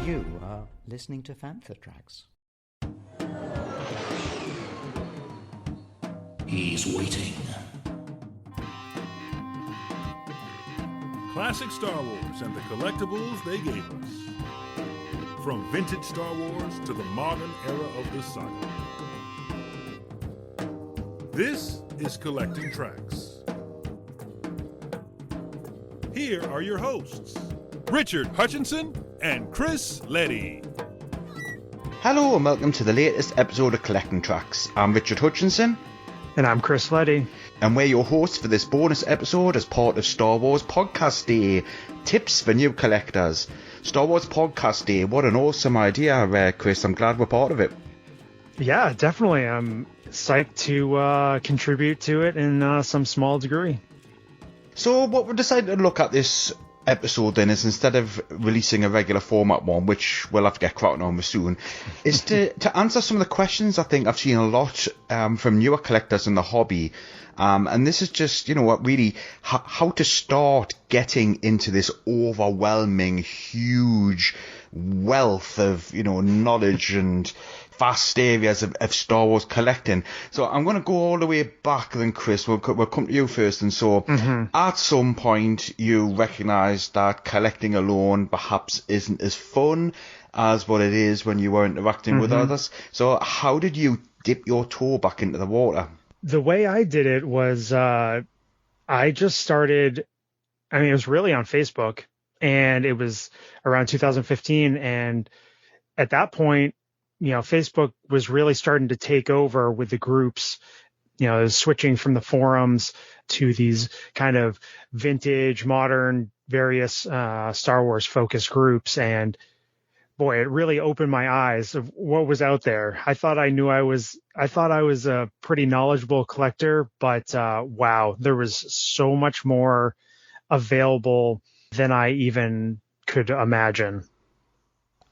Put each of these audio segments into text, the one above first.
You are listening to Fantha tracks. He's waiting. Classic Star Wars and the collectibles they gave us. From vintage Star Wars to the modern era of the saga. This is Collecting Tracks. Here are your hosts, Richard Hutchinson and Chris Leddy. Hello and welcome to the latest episode of Collecting Tracks. I'm Richard Hutchinson. And I'm Chris Leddy. And we're your hosts for this bonus episode as part of Star Wars Podcast Day. Tips for new collectors. Star Wars Podcast Day, what an awesome idea, Chris. I'm glad we're part of it. Yeah, definitely. I'm psyched to contribute to it in some small degree. So what we decided to look at this episode then is, instead of releasing a regular format one, which we'll have to get cracking on with soon, is to answer some of the questions I think I've seen a lot from newer collectors in the hobby. And this is just, really how to start getting into this overwhelming, huge wealth of, knowledge and vast areas of Star Wars collecting. So I'm going to go all the way back then, Chris. We'll come to you first. And so at some point you recognised that collecting alone perhaps isn't as fun as what it is when you were interacting with others. So how did you dip your toe back into the water? The way I did it was I just started, it was really on Facebook, and it was around 2015. And at that point, Facebook was really starting to take over with the groups, switching from the forums to these kind of vintage, modern, various Star Wars focused groups. And boy, it really opened my eyes of what was out there. I thought I was a pretty knowledgeable collector, but wow, there was so much more available than I even could imagine.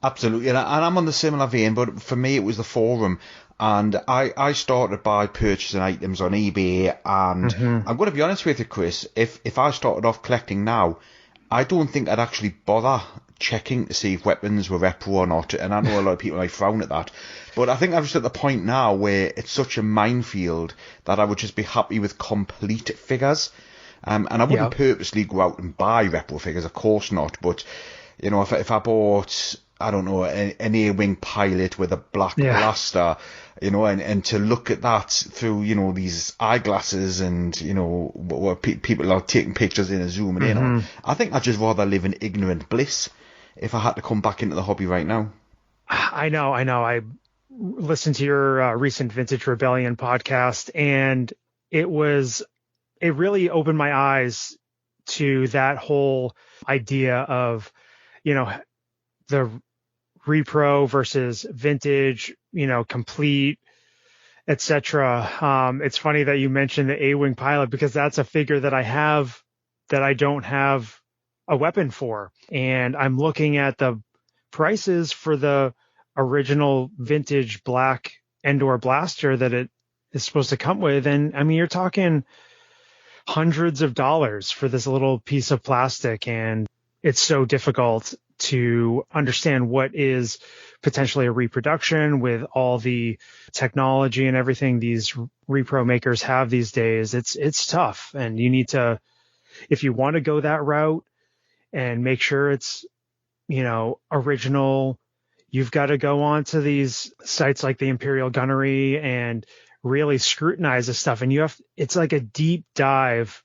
Absolutely, and I'm on the similar vein, but for me it was the forum, and I started by purchasing items on eBay, and I'm going to be honest with you, Chris, if I started off collecting now, I don't think I'd actually bother checking to see if weapons were repro or not, and I know a lot of people might frown at that, but I think I'm just at the point now where it's such a minefield that I would just be happy with complete figures, and I wouldn't purposely go out and buy repro figures, of course not, but if I bought, I don't know, an A-wing pilot with a black blaster, and to look at that through, these eyeglasses and, where people are taking pictures in and zooming in on, I think I'd just rather live in ignorant bliss if I had to come back into the hobby right now. I know. I listened to your recent Vintage Rebellion podcast, and it really opened my eyes to that whole idea of, the repro versus vintage, complete, etc. It's funny that you mentioned the A-wing pilot, because that's a figure that I have that I don't have a weapon for, and I'm looking at the prices for the original vintage black Endor blaster that it is supposed to come with, and you're talking hundreds of dollars for this little piece of plastic, and it's so difficult to understand what is potentially a reproduction with all the technology and everything these repro makers have these days. It's tough, and you need to, if you want to go that route and make sure it's, original, you've got to go on to these sites like the Imperial Gunnery and really scrutinize this stuff. And it's like a deep dive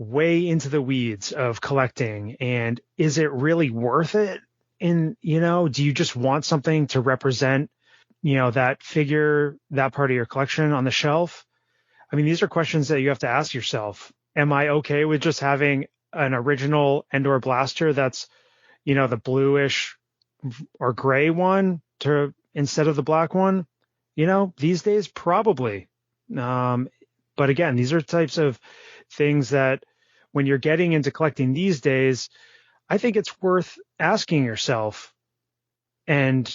way into the weeds of collecting, and is it really worth it? And do you just want something to represent that figure, that part of your collection on the shelf? These are questions that you have to ask yourself. Am I okay with just having an original Endor blaster that's the bluish or gray one instead of the black one? These days probably, but again, these are types of things that when you're getting into collecting these days, I think it's worth asking yourself, and,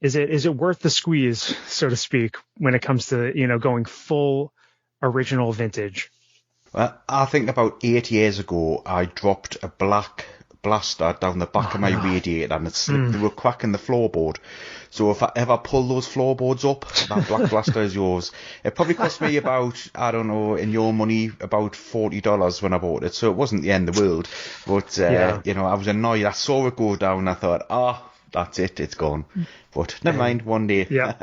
is it worth the squeeze, so to speak, when it comes to, going full original vintage? Well, I think about 8 years ago, I dropped a black blaster down the back of my radiator, and it slipped through a crack in the floorboard. So if I ever pull those floorboards up, that black blaster is yours. It probably cost me about, I don't know, in your money, about $40 when I bought it. So it wasn't the end of the world. But, you know, I was annoyed. I saw it go down and I thought, that's it, it's gone. But never mind, one day. Yeah.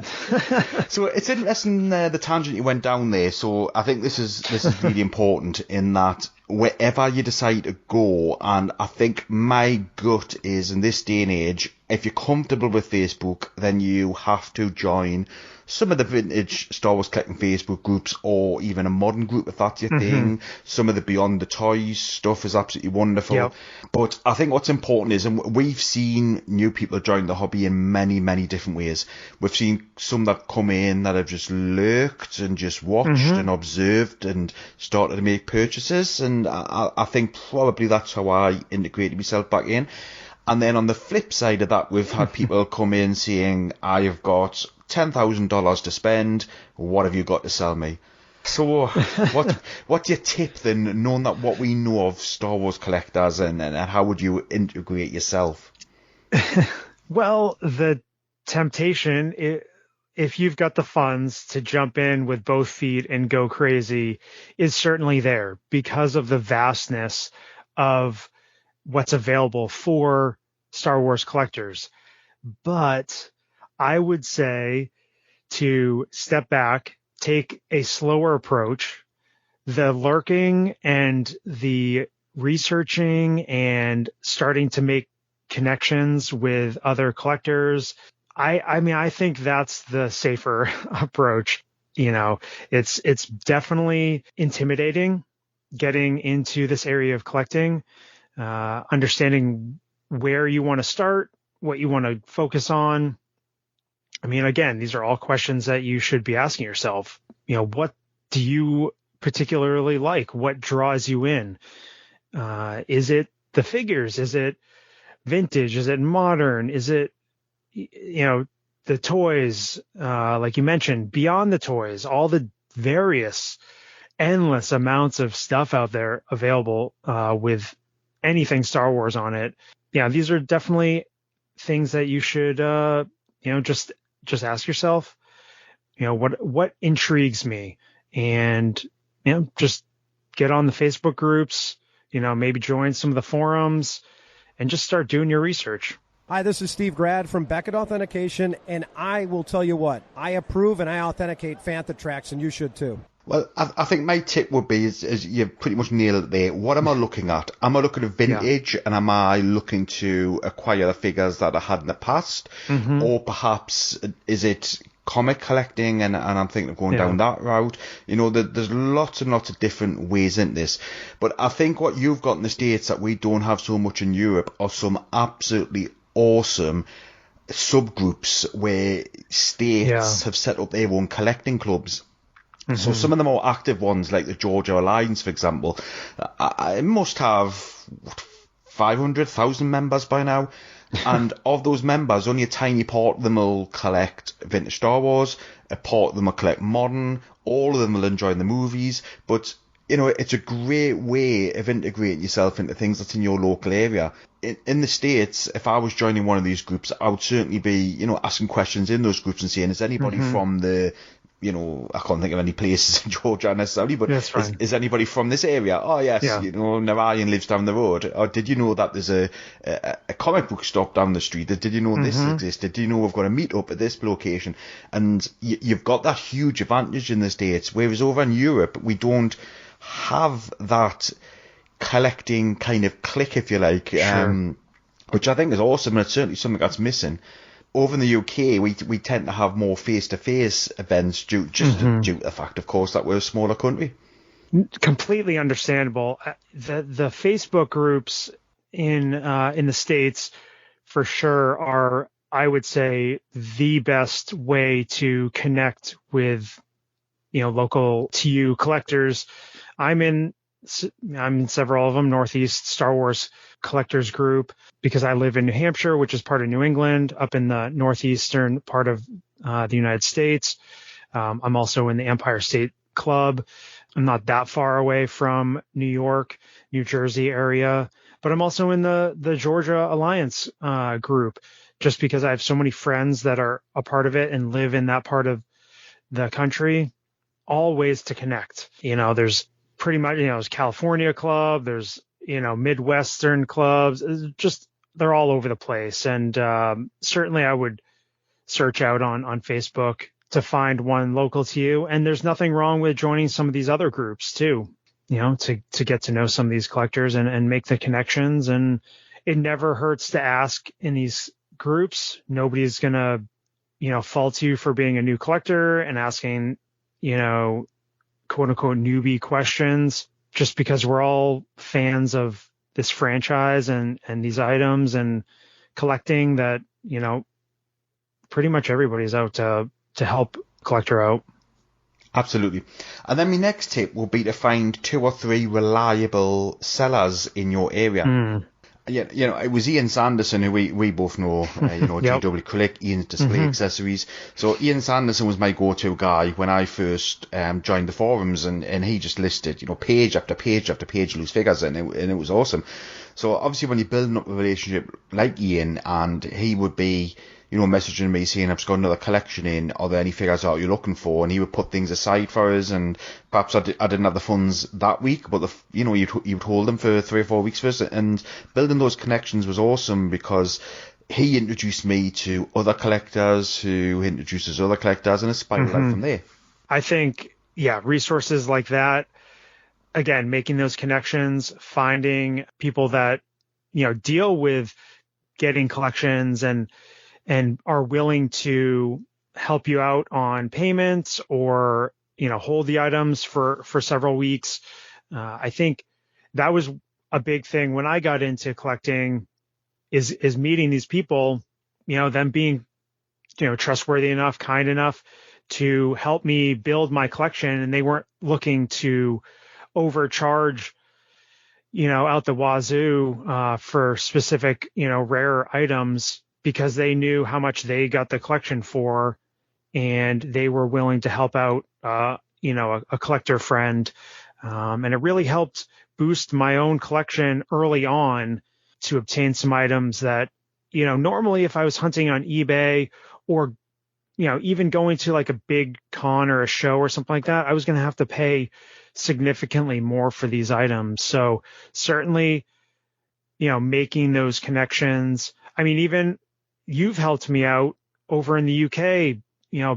So it's interesting, the tangent you went down there. So I think this is really important in that wherever you decide to go, and I think my gut is in this day and age, if you're comfortable with Facebook, then you have to join some of the vintage Star Wars collecting Facebook groups, or even a modern group if that's your thing. Some of the Beyond the Toys stuff is absolutely wonderful. Yep. But I think what's important is, and we've seen new people join the hobby in many, many different ways. We've seen some that come in that have just lurked and just watched and observed and started to make purchases, and I think probably that's how I integrated myself back in. And then on the flip side of that, we've had people come in saying, I've got $10,000 to spend, what have you got to sell me? So what's your tip then, knowing that what we know of Star Wars collectors, and how would you integrate yourself? Well, the temptation, if you've got the funds to jump in with both feet and go crazy, is certainly there because of the vastness of what's available for Star Wars collectors. But I would say to step back, take a slower approach. The lurking and the researching and starting to make connections with other collectors, I mean, I think that's the safer approach. You know, it's definitely intimidating getting into this area of collecting, understanding where you want to start, what you want to focus on. I mean, again, these are all questions that you should be asking yourself. You know, what do you particularly like? What draws you in? Is it the figures? Is it vintage? Is it modern? Is it, you know, the toys, like you mentioned, beyond the toys, all the various endless amounts of stuff out there available with anything Star Wars on it. Yeah, these are definitely things that you should, you know, just ask yourself, you know, what intrigues me, and, you know, just get on the Facebook groups, you know, maybe join some of the forums and just start doing your research. Hi, this is Steve Grad from Beckett Authentication, and I will tell you what, I approve and I authenticate Fantha tracks, and you should too. Well, I think my tip would be, is you pretty much nailed it there. What am I looking at? Am I looking at vintage, and am I looking to acquire the figures that I had in the past? Or perhaps is it comic collecting, and I'm thinking of going down that route? You know, there's lots and lots of different ways in this. But I think what you've got in the States that we don't have so much in Europe are some absolutely awesome subgroups where states have set up their own collecting clubs. So some of the more active ones, like the Georgia Alliance, for example, I must have 500,000 members by now. And of those members, only a tiny part of them will collect vintage Star Wars, a part of them will collect modern, all of them will enjoy the movies. But, you know, it's a great way of integrating yourself into things that's in your local area. In the States, if I was joining one of these groups, I would certainly be, you know, asking questions in those groups and saying, is anybody from the, you know, I can't think of any places in Georgia necessarily, but is anybody from this area? Oh, yes, you know, Narayan lives down the road. Or did you know that there's a comic book shop down the street? Did you know this existed? Did you know we've got a meet up at this location? And you've got that huge advantage in the States, whereas over in Europe, we don't have that collecting kind of clique, if you like, which I think is awesome, and it's certainly something that's missing. Over in the UK, we tend to have more face-to-face events due to the fact, of course, that we're a smaller country. Completely understandable. The Facebook groups in the States, for sure, are, I would say, the best way to connect with, you know, local to you collectors. I'm in several of them, Northeast Star Wars Collectors Group, because I live in New Hampshire, which is part of New England, up in the northeastern part of the United States. I'm also in the Empire State Club. I'm not that far away from New York, New Jersey area, but I'm also in the Georgia Alliance group, just because I have so many friends that are a part of it and live in that part of the country. All ways to connect. There's pretty much, there's California club, there's, Midwestern clubs, just they're all over the place. And certainly I would search out on Facebook to find one local to you. And there's nothing wrong with joining some of these other groups too, to get to know some of these collectors and make the connections. And it never hurts to ask in these groups. Nobody's going to, fault you for being a new collector and asking, quote unquote newbie questions, just because we're all fans of this franchise and these items and collecting that, pretty much everybody's out to help collector out. Absolutely. And then my next tip will be to find 2 or 3 reliable sellers in your area. Yeah, it was Ian Sanderson, who we both know, Yep. GW Collect, Ian's Display Accessories. So Ian Sanderson was my go-to guy when I first joined the forums, and he just listed, page after page after page loose figures, and it was awesome. So obviously when you're building up a relationship like Ian, and he would be, messaging me saying, I've just got another collection in, are there any figures out you're looking for? And he would put things aside for us, and perhaps I didn't have the funds that week, but you would hold them for 3 or 4 weeks for us. And building those connections was awesome, because he introduced me to other collectors who introduces other collectors, and it spiraled out from there. I think, resources like that, again, making those connections, finding people that, deal with getting collections and are willing to help you out on payments or, hold the items for several weeks. I think that was a big thing when I got into collecting, is meeting these people, them being, trustworthy enough, kind enough to help me build my collection. And they weren't looking to overcharge, out the wazoo for specific, rare items, because they knew how much they got the collection for, and they were willing to help out, a collector friend. And it really helped boost my own collection early on to obtain some items that, normally if I was hunting on eBay or, even going to like a big con or a show or something like that, I was going to have to pay significantly more for these items. So certainly, making those connections. I mean, even you've helped me out over in the UK,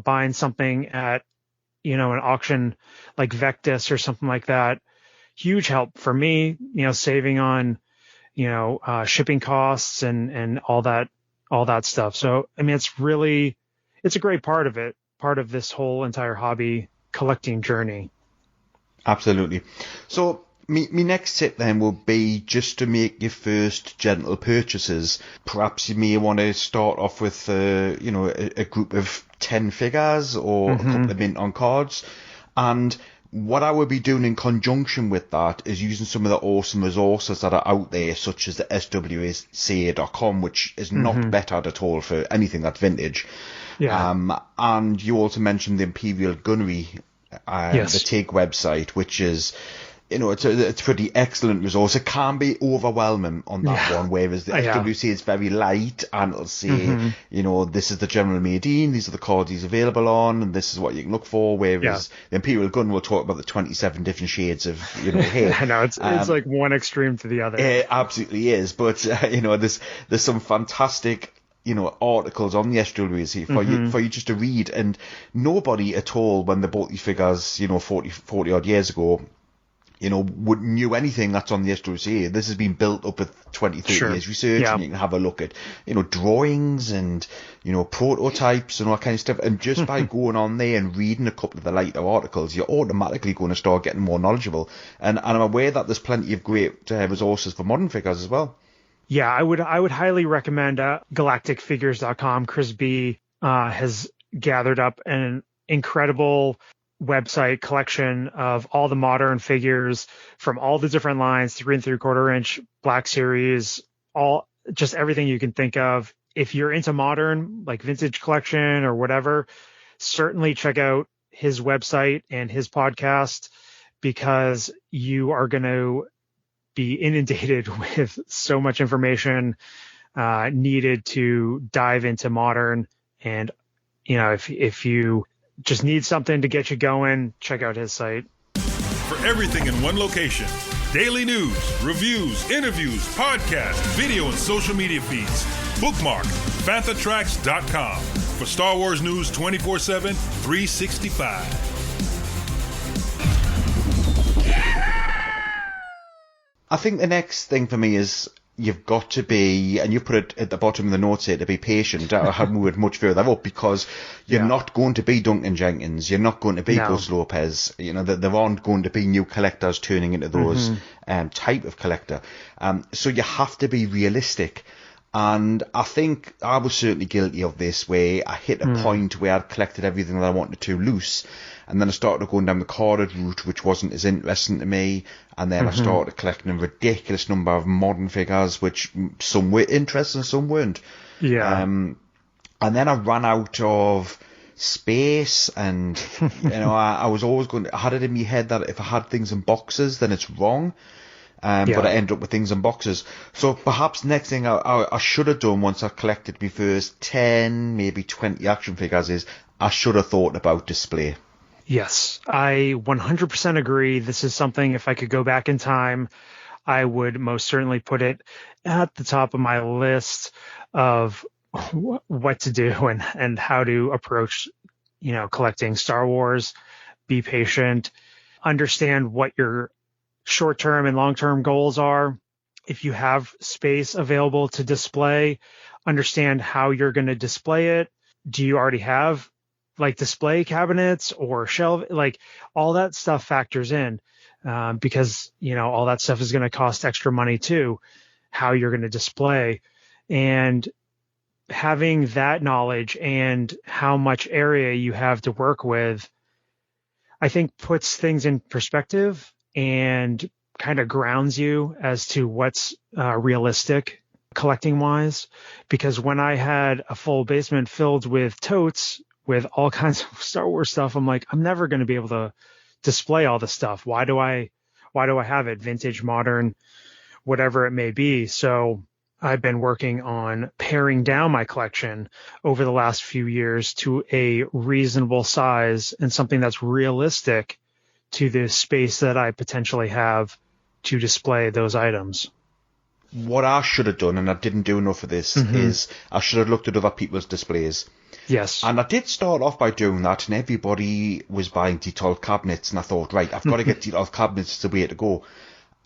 buying something at, an auction like Vectis or something like that. Huge help for me, saving on, shipping costs and all that stuff. So, I mean, it's a great part of it, part of this whole entire hobby collecting journey. Absolutely. So, my next tip then will be just to make your first gentle purchases. Perhaps you may want to start off with, a group of 10 figures or a couple of mint on cards. And what I would be doing in conjunction with that is using some of the awesome resources that are out there, such as the SWSA.com, which is not bettered at all for anything that's vintage. Yeah. And you also mentioned the Imperial Gunnery, the TIG website, which is, it's a pretty excellent resource. It can be overwhelming on that one, whereas the SWC is very light, and it'll say, this is the General Maideen, these are the cards he's available on, and this is what you can look for, whereas the Imperial Gun will talk about the 27 different shades of, hair. I know, it's like one extreme to the other. It absolutely is, but, there's some fantastic articles on the SWC for you just to read, and nobody at all, when they bought these figures, 40 odd years ago, knew anything that's on the SWC. This has been built up with 20, 30 years research, and you can have a look at, drawings and, prototypes and all that kind of stuff. And just by going on there and reading a couple of the lighter articles, you're automatically going to start getting more knowledgeable. And I'm aware that there's plenty of great resources for modern figures as well. Yeah, I would highly recommend galacticfigures.com. Chris B has gathered up an incredible website collection of all the modern figures from all the different lines, 3 3/4 inch, Black Series, just everything you can think of. If you're into modern, like vintage collection or whatever, certainly check out his website and his podcast, because you are going to be inundated with so much information needed to dive into modern. And, you know, if you just need something to get you going, check out his site. For everything in one location, daily news, reviews, interviews, podcasts, video, and social media feeds, bookmark FanthaTracks.com for Star Wars news 24/7, 365. I think the next thing for me is you've got to be, and you put it at the bottom of the notes here, to be patient. I haven't moved much further up because you're not going to be Duncan Jenkins. You're not going to be Gus Lopez. You know, there aren't going to be new collectors turning into those type of collector. So you have to be realistic. And I think I was certainly guilty of this, where I hit a point where I'd collected everything that I wanted to loose. And then I started going down the carded route, which wasn't as interesting to me. And then I started collecting a ridiculous number of modern figures, which some were interesting, some weren't. Yeah. And then I ran out of space, and you know, I was always I had it in my head that if I had things in boxes, then it's wrong. But I end up with things in boxes. So perhaps next thing I should have done once I collected my first 10, maybe 20 action figures is I should have thought about display. Yes, I 100% agree. This is something, if I could go back in time, I would most certainly put it at the top of my list of what to do and how to approach, you know, collecting Star Wars. Be patient, understand what your short-term and long-term goals are. If you have space available to display, understand how you're going to display it. Do you already have like display cabinets or shelf? Like all that stuff factors in because, you know, all that stuff is going to cost extra money too, how you're going to display. And having that knowledge and how much area you have to work with, I think puts things in perspective and kind of grounds you as to what's realistic collecting wise. Because when I had a full basement filled with totes with all kinds of Star Wars stuff, I'm like, I'm never going to be able to display all the stuff. Why do I have it? Vintage, modern, whatever it may be. So I've been working on paring down my collection over the last few years to a reasonable size and something that's realistic to the space that I potentially have to display those items. What I should have done, and I didn't do enough of this, is I should have looked at other people's displays. Yes. And I did start off by doing that, and everybody was buying Detolf cabinets, and I thought, right, I've got to get Detolf cabinets, it's the way to go.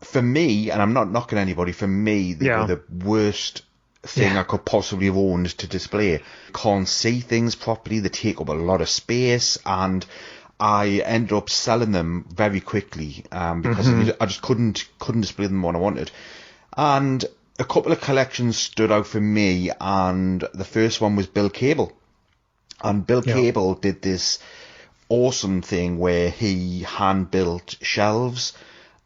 For me, and I'm not knocking anybody, for me, they were the worst thing I could possibly have owned to display. Can't see things properly, they take up a lot of space, and I ended up selling them very quickly because I just couldn't display them when I wanted. And a couple of collections stood out for me, and the first one was Bill Cable. And Bill Cable did this awesome thing where he hand-built shelves,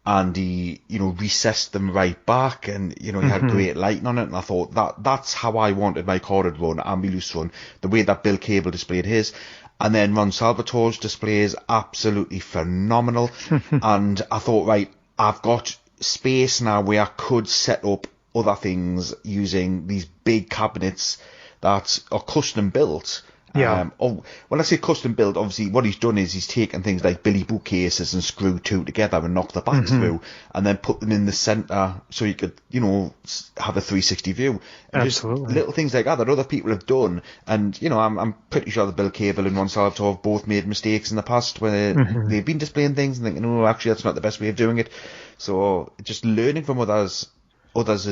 and he, you know, recessed them right back, and, you know, he had great lighting on it, and I thought that's how I wanted my corded run and my loose run, the way that Bill Cable displayed his. And then Ron Salvatore's display is absolutely phenomenal. And I thought, right, I've got space now where I could set up other things using these big cabinets that are custom built. When I say custom built, obviously what he's done is he's taken things like Billy bookcases and screwed two together and knocked the back through, and then put them in the centre so you could, you know, have a 360 view. And absolutely. Just little things like that other people have done, and, you know, I'm pretty sure that Bill Cable and Ron Salvatore have both made mistakes in the past where they've been displaying things and thinking, oh, actually that's not the best way of doing it. So just learning from others'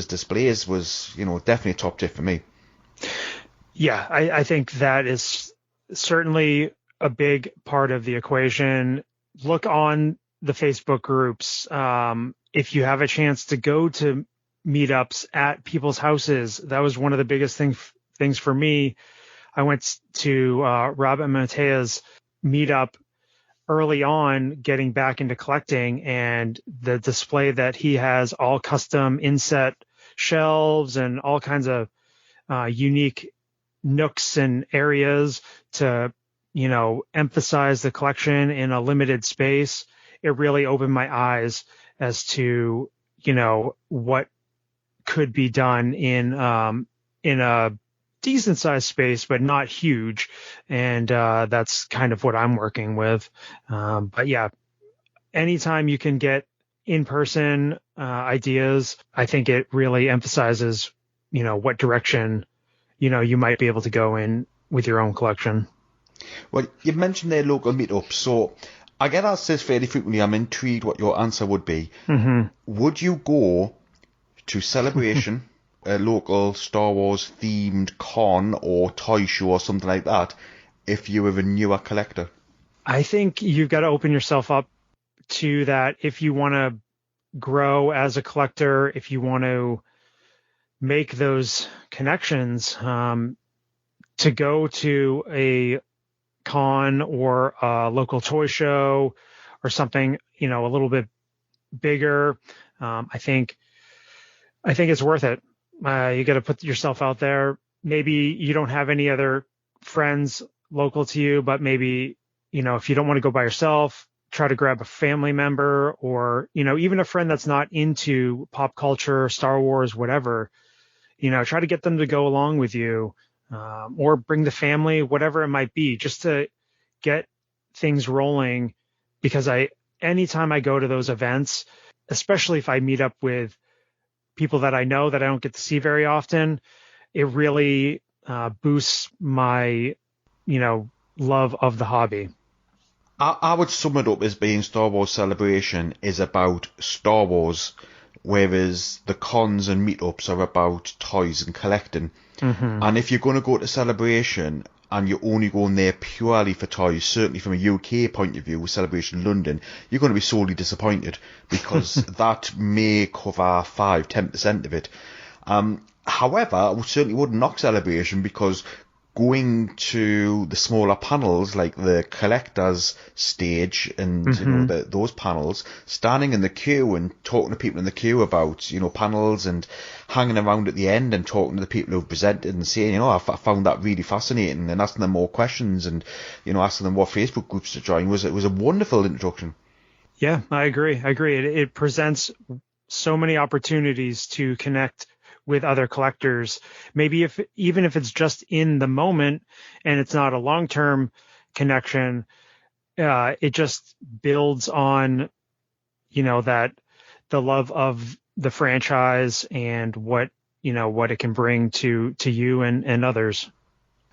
displays was, you know, definitely a top tip for me. Yeah, I think that is certainly a big part of the equation. Look on the Facebook groups. If you have a chance to go to meetups at people's houses, that was one of the biggest things for me. I went to Rob and Matea's meetup early on, getting back into collecting, and the display that he has, all custom inset shelves and all kinds of unique nooks and areas to, you know, emphasize the collection in a limited space. It really opened my eyes as to, what could be done in a decent sized space, but not huge. And that's kind of what I'm working with. But yeah, anytime you can get in-person ideas, I think it really emphasizes, what direction, you might be able to go in with your own collection. Well, you've mentioned their local meetups, so I get asked this fairly frequently. I'm intrigued what your answer would be. Mm-hmm. Would you go to Celebration, a local Star Wars themed con or toy show or something like that, if you were a newer collector? I think you've got to open yourself up to that if you want to grow as a collector, if you want to make those connections, to go to a con or a local toy show or something, a little bit bigger. I think it's worth it. You got to put yourself out there. Maybe you don't have any other friends local to you, but maybe, if you don't want to go by yourself, try to grab a family member or, even a friend that's not into pop culture, Star Wars, whatever, try to get them to go along with you, or bring the family, whatever it might be, just to get things rolling. Because anytime I go to those events, especially if I meet up with people that I know that I don't get to see very often, it really boosts my, love of the hobby. I would sum it up as being Star Wars Celebration is about Star Wars, whereas the cons and meetups are about toys and collecting. Mm-hmm. And if you're going to go to Celebration and you're only going there purely for toys, certainly from a UK point of view with Celebration London, you're going to be sorely disappointed because that may cover 5-10% of it. However, I certainly wouldn't knock Celebration because going to the smaller panels like the collectors stage and those panels, standing in the queue and talking to people in the queue about panels and hanging around at the end and talking to the people who've presented and saying I found that really fascinating and asking them more questions and asking them what Facebook groups to join was a wonderful introduction. Yeah, I agree. It presents so many opportunities to connect with other collectors, maybe even if it's just in the moment and it's not a long-term connection, it just builds on, that the love of the franchise and what it can bring to you and others.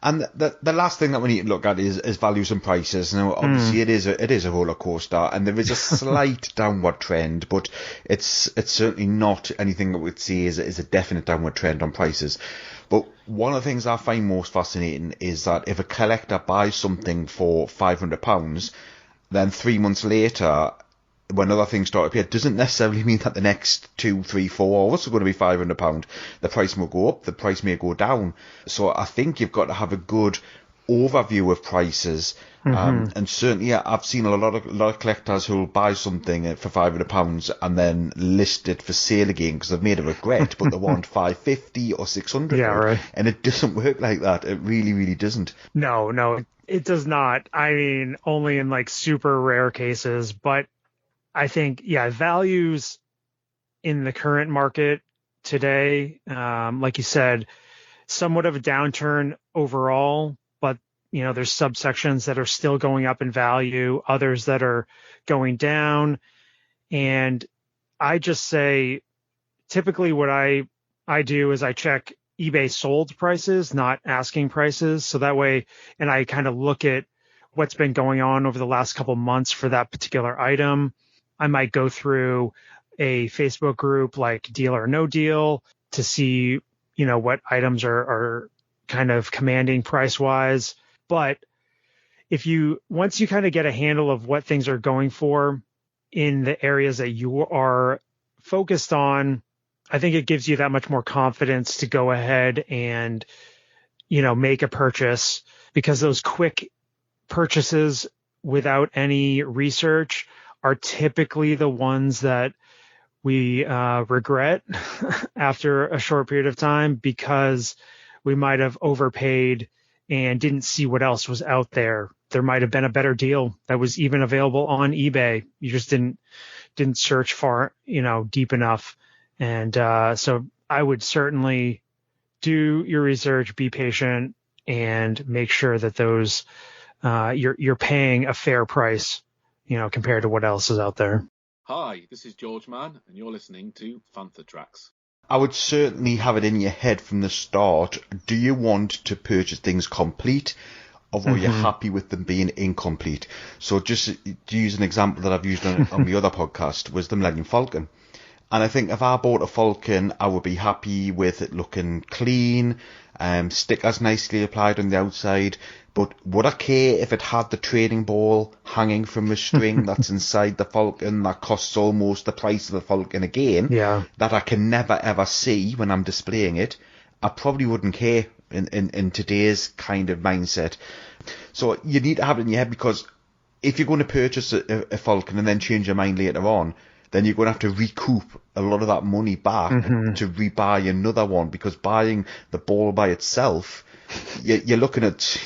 And the last thing that we need to look at is values and prices. Now, obviously, it is a roller coaster, and there is a slight downward trend, but it's certainly not anything that we'd say is a definite downward trend on prices. But one of the things I find most fascinating is that if a collector buys something for £500, then 3 months later, when other things start to appear, doesn't necessarily mean that the next 2, 3, 4 are also going to be £500. The price may go up, the price may go down. So I think you've got to have a good overview of prices. And certainly I've seen a lot of collectors who will buy something for £500 and then list it for sale again because they've made a regret, but they want $550 or $600. Yeah, right. And it doesn't work like that. It really, really doesn't. No, it does not. I mean, only in like super rare cases, but I think, values in the current market today, like you said, somewhat of a downturn overall, but, there's subsections that are still going up in value, others that are going down. And I just say, typically what I do is I check eBay sold prices, not asking prices. So that way, and I kind of look at what's been going on over the last couple months for that particular item. I might go through a Facebook group like Deal or No Deal to see, what items are kind of commanding price wise. But once you kind of get a handle of what things are going for in the areas that you are focused on, I think it gives you that much more confidence to go ahead and, make a purchase, because those quick purchases without any research are typically the ones that we regret after a short period of time, because we might have overpaid and didn't see what else was out there. There might have been a better deal that was even available on eBay. You just didn't didn't search far, deep enough. And so I would certainly do your research, be patient, and make sure that those you're paying a fair price, compared to what else is out there. Hi, this is George Mann, and you're listening to Fantha Tracks. I would certainly have it in your head from the start. Do you want to purchase things complete, or are you happy with them being incomplete? So just to use an example that I've used on the other podcast was the Millennium Falcon. And I think if I bought a Falcon, I would be happy with it looking clean, stickers nicely applied on the outside. But would I care if it had the training ball hanging from a string that's inside the Falcon that costs almost the price of the Falcon again, that I can never ever see when I'm displaying it? I probably wouldn't care in today's kind of mindset. So you need to have it in your head, because if you're going to purchase a Falcon and then change your mind later on, then you're going to have to recoup a lot of that money back to rebuy another one, because buying the ball by itself, you're looking at,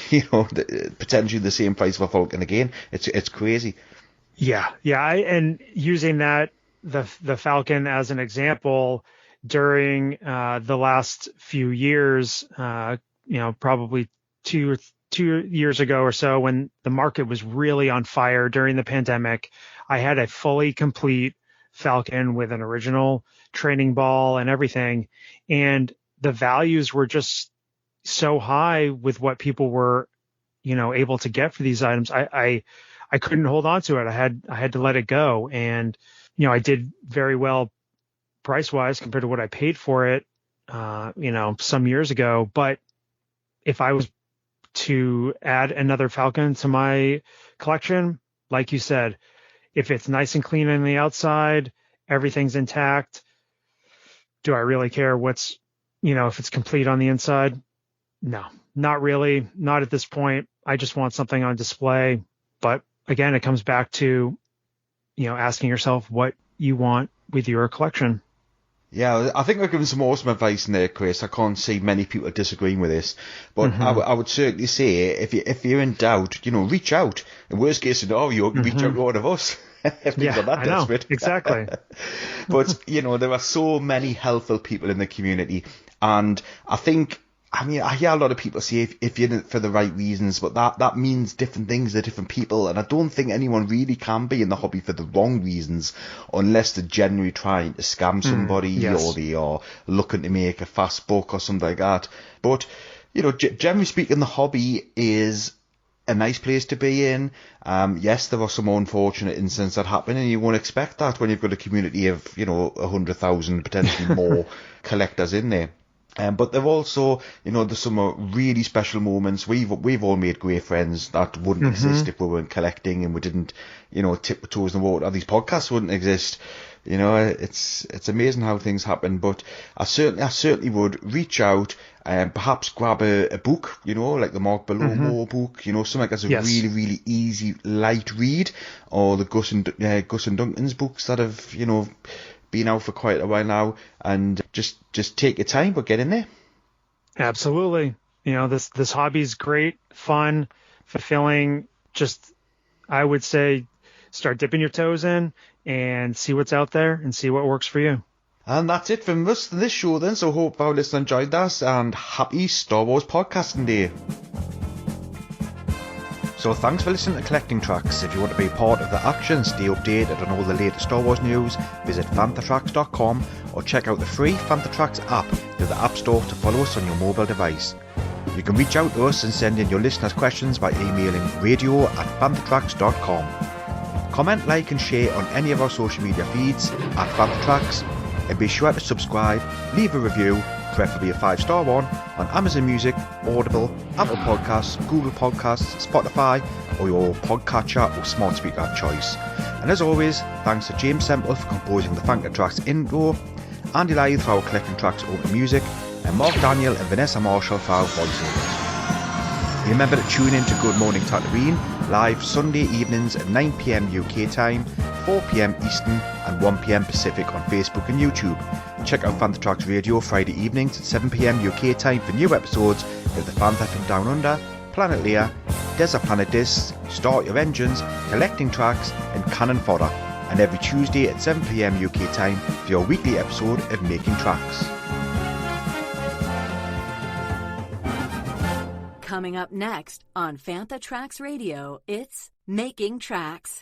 potentially the same price of a Falcon again. It's crazy. Yeah. And using the Falcon as an example, during the last few years, probably two years ago or so, when the market was really on fire during the pandemic, I had a fully complete Falcon with an original training ball and everything, and the values were just so high with what people were able to get for these items. I couldn't hold on to it. I had to let it go, and I did very well price wise compared to what I paid for it some years ago. But if I was to add another Falcon to my collection, like you said, if it's nice and clean on the outside, everything's intact, do I really care what's, if it's complete on the inside? No, not really. Not at this point. I just want something on display. But again, it comes back to, asking yourself what you want with your collection. Yeah, I think I've given some awesome advice in there, Chris. I can't see many people disagreeing with this, but I would certainly say if you're in doubt, reach out. In worst case scenario, reach out to one of us if people are that desperate. Exactly. But there are so many helpful people in the community, and I hear a lot of people say if you're in it for the right reasons, but that means different things to different people. And I don't think anyone really can be in the hobby for the wrong reasons, unless they're genuinely trying to scam somebody or they are looking to make a fast buck or something like that. But, generally speaking, the hobby is a nice place to be in. Yes, there are some unfortunate incidents that happen, and you won't expect that when you've got a community of, 100,000, potentially more collectors in there. But there also, there's some really special moments. We've all made great friends that wouldn't exist if we weren't collecting, and we didn't, tip the toes in the water. These podcasts wouldn't exist. It's amazing how things happen. But I certainly would reach out and perhaps grab a book, like the Mark Belomo book, something that's a really, really easy, light read, or the Gus and Duncan's books that have, been out for quite a while now, and just take your time, but get in there. Absolutely. This hobby is great, fun, fulfilling. Just, I would say, start dipping your toes in and see what's out there and see what works for you. And that's it from us for this show then. So hope our listeners enjoyed that, and happy Star Wars podcasting day. So thanks for listening to Collecting Tracks. If you want to be part of the action, stay updated on all the latest Star Wars news, visit fanthatracks.com or check out the free Fantha Tracks app through the App Store to follow us on your mobile device. You can reach out to us and send in your listeners' questions by emailing radio@fanthatracks.com. Comment, like and share on any of our social media feeds at Fantha Tracks, and be sure to subscribe, leave a review, preferably a 5-star one, on Amazon Music, Audible, Apple Podcasts, Google Podcasts, Spotify, or your podcatcher or smart speaker of choice. And as always, thanks to James Semple for composing the Fantha Tracks intro, Andy Lythe for our Collecting Tracks open music, and Mark Daniel and Vanessa Marshall for our voiceovers. Remember to tune in to Good Morning Tatooine, live Sunday evenings at 9 PM UK time, 4 PM Eastern and 1 PM Pacific on Facebook and YouTube. Check out Fantha Tracks Radio Friday evenings at 7 PM UK time for new episodes of the Fantha from Down Under, Planet Leia, Desert Planet Discs, Start Your Engines, Collecting Tracks and Cannon Fodder. and every Tuesday at 7 PM UK time for your weekly episode of Making Tracks. Coming up next on Fantha Tracks Radio, it's Making Tracks.